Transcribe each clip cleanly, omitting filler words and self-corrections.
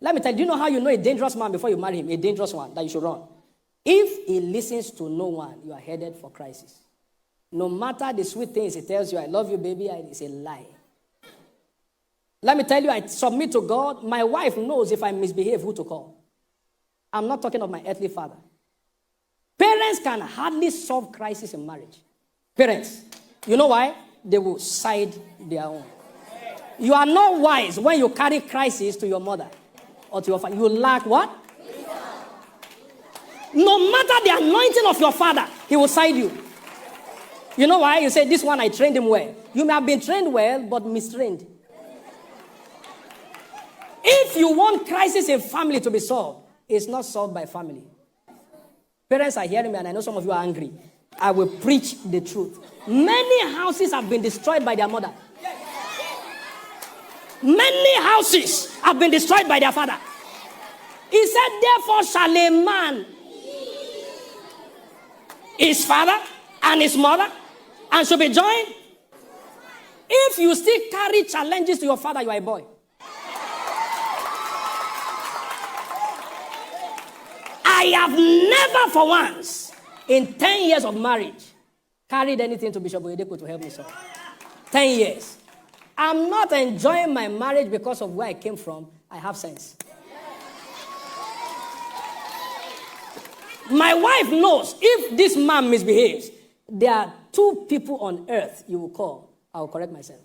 Let me tell you, do you know how you know a dangerous man before you marry him? A dangerous one that you should run. If he listens to no one, you are headed for crisis. No matter the sweet things he tells you, I love you, baby, it's a lie. Let me tell you, I submit to God. My wife knows if I misbehave, who to call. I'm not talking of my earthly father. Parents can hardly solve crisis in marriage. Parents, you know why? They will side their own. You are not wise when you carry crisis to your mother or to your father. You lack what? No matter the anointing of your father, he will side you. You know why? You say, this one, I trained him well. You may have been trained well, but mistrained. If you want crisis in family to be solved, it's not solved by family. Parents are hearing me, and I know some of you are angry. I will preach the truth. Many houses have been destroyed by their mother. Many houses have been destroyed by their father. He said, therefore shall a man his father and his mother and should be joined. If you still carry challenges to your father, you are a boy. I have never for once in 10 years of marriage carried anything to Bishop Oyedepo to help me solve. 10 years. I'm not enjoying my marriage because of where I came from. I have sense. My wife knows if this man misbehaves, there are 2 people on earth you will call. I will correct myself.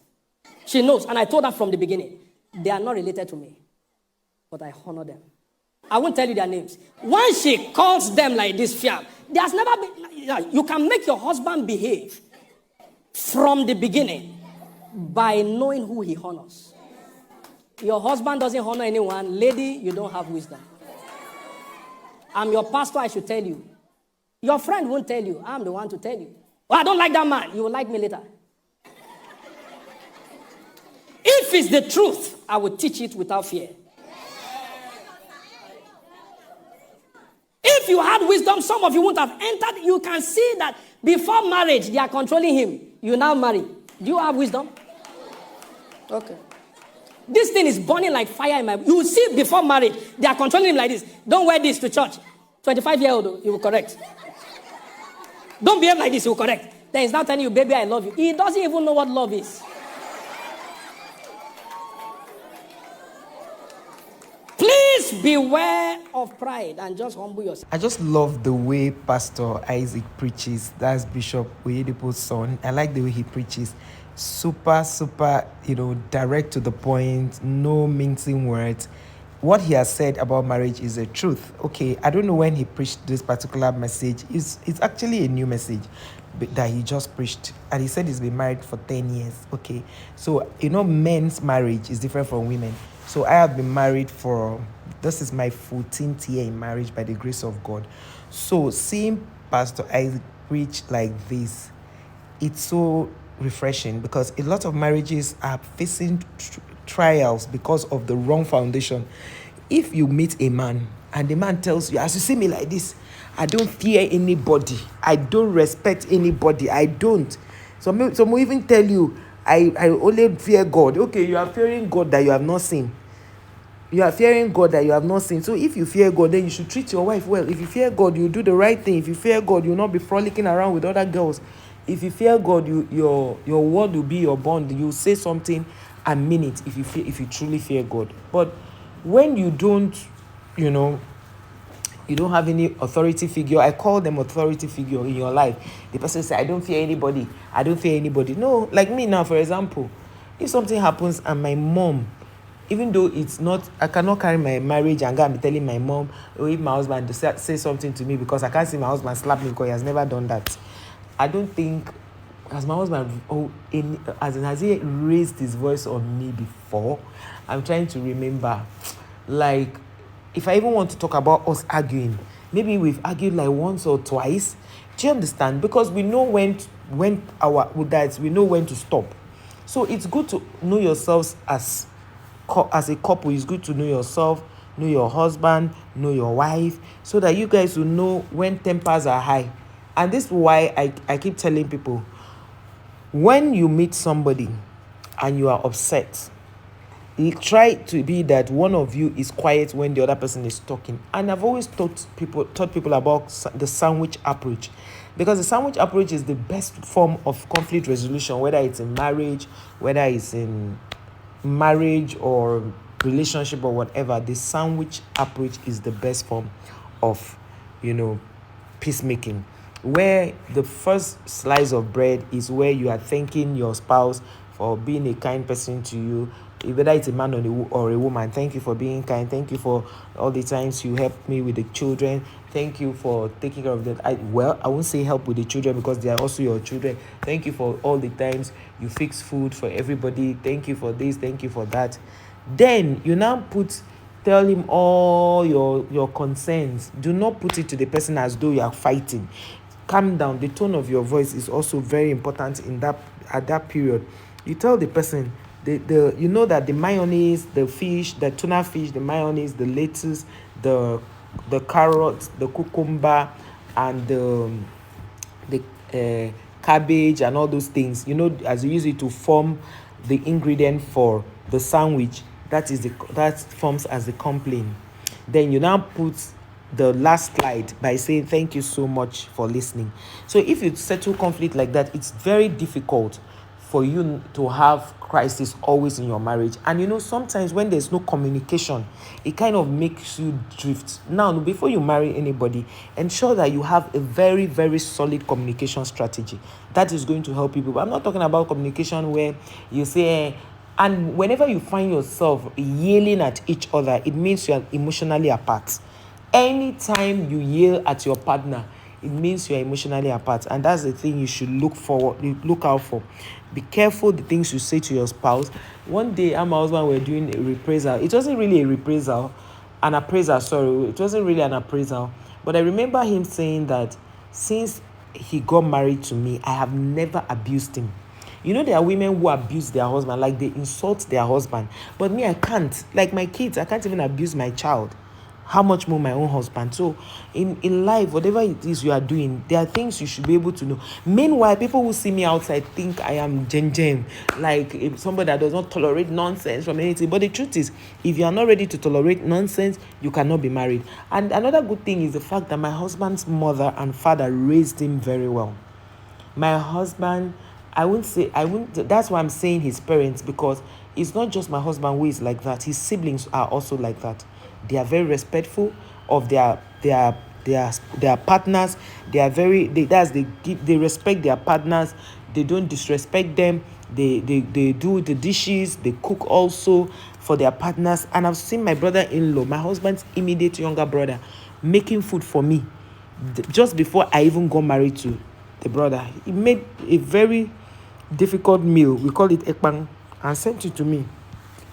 She knows, and I told her from the beginning, they are not related to me, but I honor them. I won't tell you their names. Once she calls them like this, fiam, there's never been. You can make your husband behave from the beginning by knowing who he honors. Your husband doesn't honor anyone. Lady, you don't have wisdom. I'm your pastor, I should tell you. Your friend won't tell you. I'm the one to tell you. Oh, I don't like that man. You will like me later. If it's the truth, I will teach it without fear. If you had wisdom, some of you wouldn't have entered. You can see that before marriage, they are controlling him. You now marry. Do you have wisdom? Okay. This thing is burning like fire in my... You will see before marriage, they are controlling him like this. Don't wear this to church. 25-year-old, he will correct. Don't behave like this, he will correct. Then he's now telling you, baby, I love you. He doesn't even know what love is. Please beware of pride and just humble yourself. I just love the way Pastor Isaac preaches. That's Bishop Oyedepo'S son. I like the way he preaches. Super, direct to the point, no mincing words. What he has said about marriage is the truth. Okay, I don't know when he preached this particular message. It's actually a new message that he just preached. And he said he's been married for 10 years. Okay, so, men's marriage is different from women. So I have been married this is my 14th year in marriage by the grace of God. So seeing Pastor Isaac preach like this, it's so refreshing because a lot of marriages are facing trials because of the wrong foundation. If you meet a man and the man tells you, as you see me like this, I don't fear anybody, I don't respect anybody, I don't. Some will even tell you, I only fear God. Okay, you are fearing God that you have not seen. You are fearing God that you have not seen. So if you fear God, then you should treat your wife well. If you fear God, you do the right thing. If you fear God, you will not be frolicking around with other girls. If you fear God, your word will be your bond. You say something and mean it if you truly fear God. But when you don't, you don't have any authority figure. I call them authority figure in your life. The person says, I don't fear anybody. I don't fear anybody. No, like me now, for example, if something happens and my mom, even though it's not, I cannot carry my marriage and go and be telling my mom, or if my husband to say something to me because I can't see my husband slap me because he has never done that. I don't think, has my husband, has he raised his voice on me before? I'm trying to remember. Like, if I even want to talk about us arguing, maybe we've argued like once or twice. Do you understand? Because we know when to stop. So it's good to know yourselves as a couple. It's good to know yourself, know your husband, know your wife, so that you guys will know when tempers are high. And this is why I keep telling people, when you meet somebody and you are upset, try to be that one of you is quiet when the other person is talking. And I've always taught people about the sandwich approach, because the sandwich approach is the best form of conflict resolution, whether it's in marriage, or relationship or whatever. The sandwich approach is the best form of, peacemaking, where the first slice of bread is where you are thanking your spouse for being a kind person to you, whether it's a man or a woman. Thank you for being kind. Thank you for all the times you helped me with the children. Thank you for taking care of them. I won't say help with the children, because they are also your children. Thank you for all the times you fix food for everybody. Thank you for this. Thank you for that. Then you now tell him all your concerns. Do not put it to the person as though you are fighting. Calm down. The tone of your voice is also very important at that period. You tell the person, that the mayonnaise, the fish, the tuna fish, the mayonnaise, the lettuce, the carrots, the cucumber, and the cabbage, and all those things, as you use it to form the ingredient for the sandwich, that forms as the complaint. Then you now put the last slide by saying thank you so much for listening. So if you settle conflict like that, it's very difficult for you to have crisis always in your marriage. And sometimes when there's no communication, it kind of makes you drift. Now, before you marry anybody, ensure that you have a very, very solid communication strategy that is going to help you. But I'm not talking about communication where you say, and whenever you find yourself yelling at each other, it means you are emotionally apart. Anytime you yell at your partner, it means you are emotionally apart. And that's the thing you should look out for. Be careful the things you say to your spouse. One day, my husband were doing a reprisal. It wasn't really an appraisal, sorry. It wasn't really an appraisal. But I remember him saying that since he got married to me, I have never abused him. There are women who abuse their husband, like they insult their husband. But me, I can't. Like my kids, I can't even abuse my child. How much more my own husband? So in life, whatever it is you are doing, there are things you should be able to know. Meanwhile, people who see me outside think I am jen, like somebody that does not tolerate nonsense from anything. But the truth is, if you are not ready to tolerate nonsense, you cannot be married. And another good thing is the fact that my husband's mother and father raised him very well. My husband, that's why I'm saying his parents, because it's not just my husband who is like that. His siblings are also like that. They are very respectful of their partners. They respect their partners. They don't disrespect them. They do the dishes. They cook also for their partners. And I've seen my brother-in-law, my husband's immediate younger brother, making food for me just before I even got married to the brother. He made a very difficult meal. We call it ekpang, and sent it to me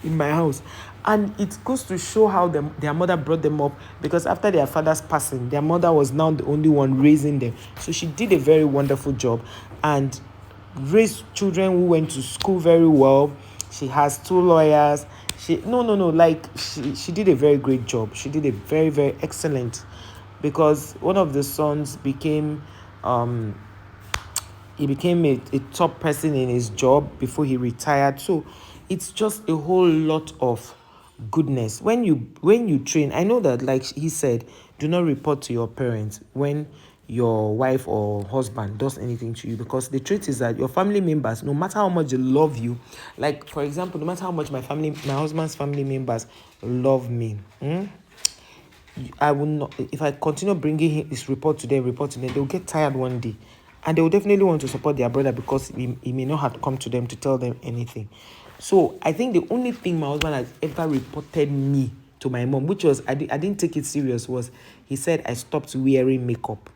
in my house. And it goes to show how their mother brought them up, because after their father's passing, their mother was now the only one raising them. So she did a very wonderful job and raised children who went to school very well. She has 2 lawyers. She did a very great job. She did a very, very excellent, because one of the sons became a top person in his job before he retired. So it's just a whole lot of goodness. When you train, I know that, like he said, do not report to your parents when your wife or husband does anything to you, because the truth is that your family members, no matter how much they love you, like for example, no matter how much my husband's family members love me, I will not. If I continue bringing his report to them, they'll get tired one day, and they will definitely want to support their brother, because he may not have come to them to tell them anything. So I think the only thing my husband has ever reported me to my mom, which was I didn't take it serious, was he said I stopped wearing makeup.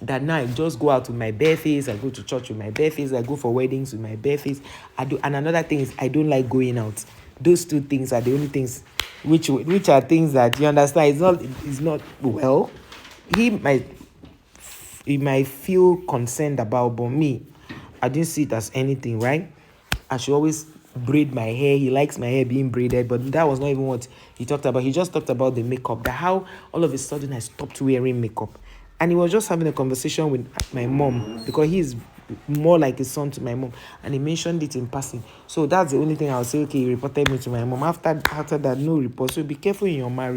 That now I just go out with my bare face, I go to church with my bare face, I go for weddings with my bare face. And another thing is I don't like going out. Those 2 things are the only things which are things that, you understand, it's not well. He might feel concerned about, but me, I didn't see it as anything, right? I should always braid my hair. He likes my hair being braided, but that was not even what he talked about. He just talked about the makeup, that how all of a sudden I stopped wearing makeup. And he was just having a conversation with my mom, because he's more like a son to my mom, and he mentioned it in passing. So that's the only thing I'll say. Okay, he reported me to my mom. After that, no report. So be careful in your marriage.